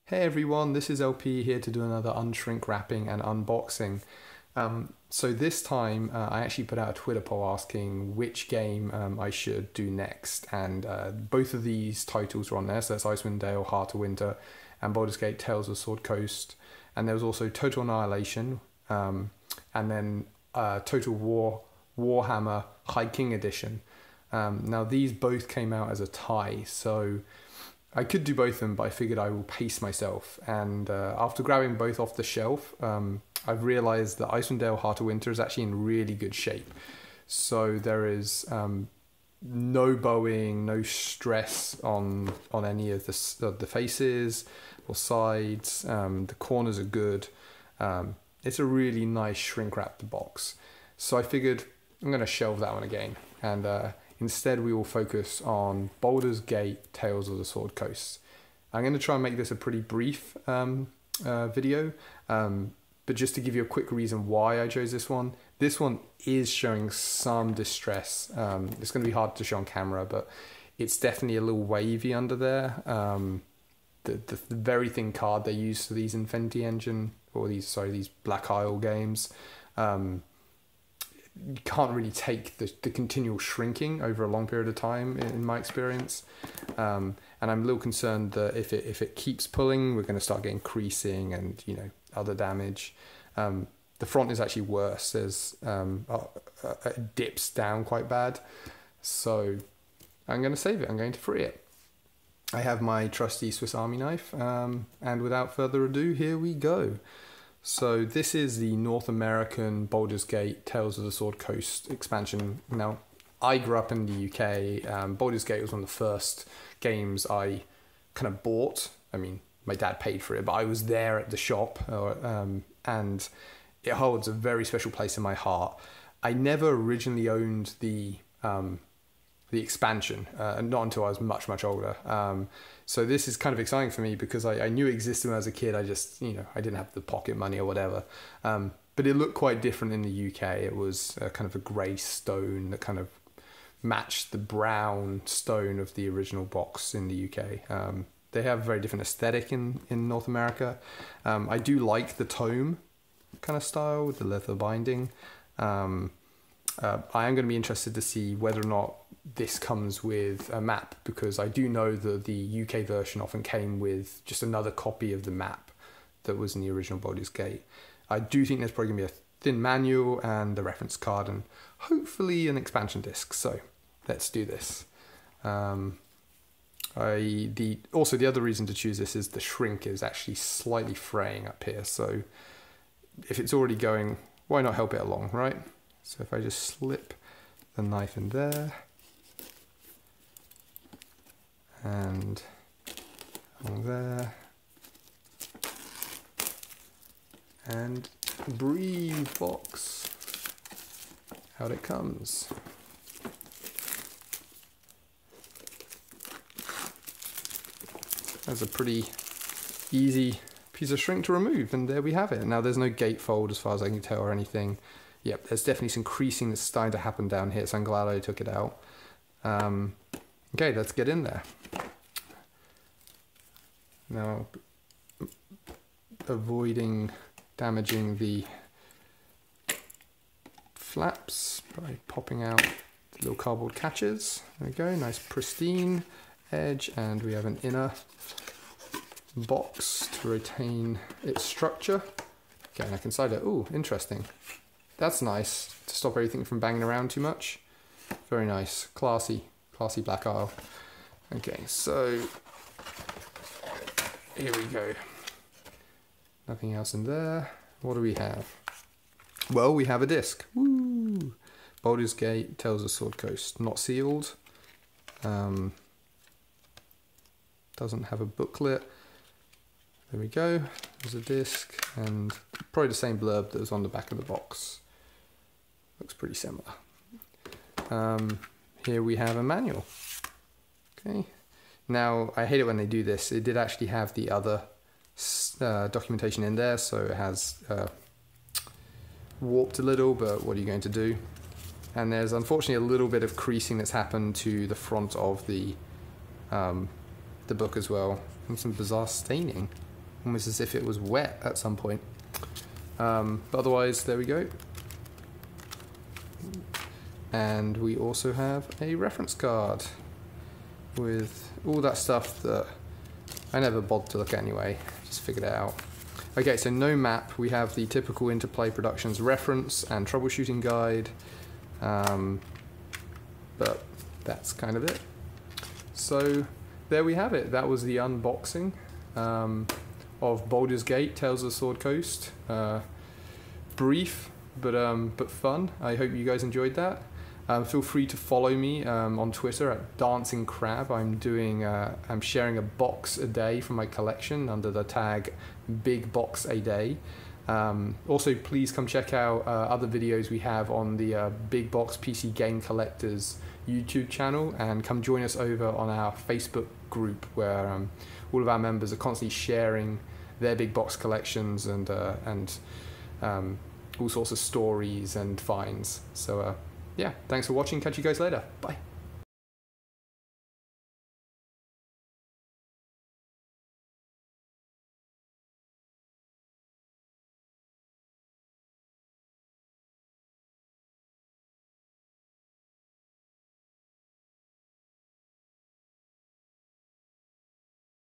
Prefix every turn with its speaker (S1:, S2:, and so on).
S1: Hey everyone, this is LP here to do another unshrink wrapping and unboxing. So this time I actually put out a Twitter poll asking which game I should do next, and both of these titles were on there. So that's Icewind Dale, Heart of Winter, and Baldur's Gate, Tales of Sword Coast. And there was also Total Annihilation, and then Total Warhammer High King Edition. Now these both came out as a tie, so I could do both of them, but I figured I will pace myself. And after grabbing both off the shelf, I've realised that Icewind Dale Heart of Winter is actually in really good shape. So there is no bowing, no stress on any of the faces or sides. The corners are good. It's a really nice shrink wrapped box. So I figured I'm going to shelve that one again. And instead, we will focus on Baldur's Gate, Tales of the Sword Coast. I'm going to try and make this a pretty brief video, but just to give you a quick reason why I chose this one is showing some distress. It's going to be hard to show on camera, but it's definitely a little wavy under there. The very thin card they use for these Infinity Engine, or these Black Isle games, you can't really take the continual shrinking over a long period of time in my experience, and I'm a little concerned that if it keeps pulling, we're going to start getting creasing and other damage. The front is actually worse. There's it dips down quite bad, so I'm going to save it. I'm going to free it. I have my trusty Swiss Army knife, and without further ado, here we go. So this is the North American Baldur's Gate Tales of the Sword Coast expansion. Now, I grew up in the UK. Baldur's Gate was one of the first games I kind of bought. I mean, my dad paid for it, but I was there at the shop, and it holds a very special place in my heart. I never originally owned the expansion, not until I was much older. So this is kind of exciting for me because I knew it existed when I was a kid. I just, I didn't have the pocket money or whatever. But it looked quite different in the UK. It was kind of a grey stone that kind of matched the brown stone of the original box in the UK. They have a very different aesthetic in North America. I do like the tome kind of style with the leather binding. I am going to be interested to see whether or not this comes with a map, because I do know that the UK version often came with just another copy of the map that was in the original Baldur's Gate. I do think there's probably going to be a thin manual and a reference card and hopefully an expansion disc. So let's do this. Also, the other reason to choose this is the shrink is actually slightly fraying up here. So if it's already going, why not help it along, right? So if I just slip the knife in there and along there, and breathe box, out it comes. That's a pretty easy piece of shrink to remove, and there we have it. Now there's no gatefold as far as I can tell or anything. Yep, there's definitely some creasing that's starting to happen down here, so I'm glad I took it out. Okay, let's get in there. Now, avoiding damaging the flaps by popping out the little cardboard catches. There we go, nice pristine edge, and we have an inner box to retain its structure. Okay, and I can slide it. Ooh, interesting. That's nice to stop everything from banging around too much. Very nice, classy Black Isle. Okay, so here we go. Nothing else in there. What do we have? Well, we have a disc. Woo! Baldur's Gate, Tales of Sword Coast. Not sealed. Doesn't have a booklet. There we go. There's a disc, and probably the same blurb that was on the back of the box. Looks pretty similar. Here we have a manual. Okay. Now, I hate it when they do this. It did actually have the other documentation in there, so it has warped a little, but what are you going to do? And there's unfortunately a little bit of creasing that's happened to the front of the book as well, and some bizarre staining. almost as if it was wet at some point. But otherwise, there we go. And we also have a reference card with all that stuff that I never bothered to look at anyway, just figured it out. Okay, so no map. We have the typical Interplay Productions reference and troubleshooting guide, but that's kind of it. So there we have it. That was the unboxing of Baldur's Gate, Tales of the Sword Coast. Brief, but fun. I hope you guys enjoyed that. Feel free to follow me on Twitter at Dancing Crab. I'm sharing a box a day from my collection under the tag Big Box a Day. Also, please come check out other videos we have on the Big Box PC Game Collectors YouTube channel, and come join us over on our Facebook group where all of our members are constantly sharing their big box collections and all sorts of stories and finds. So yeah, thanks for watching. Catch you guys later. Bye.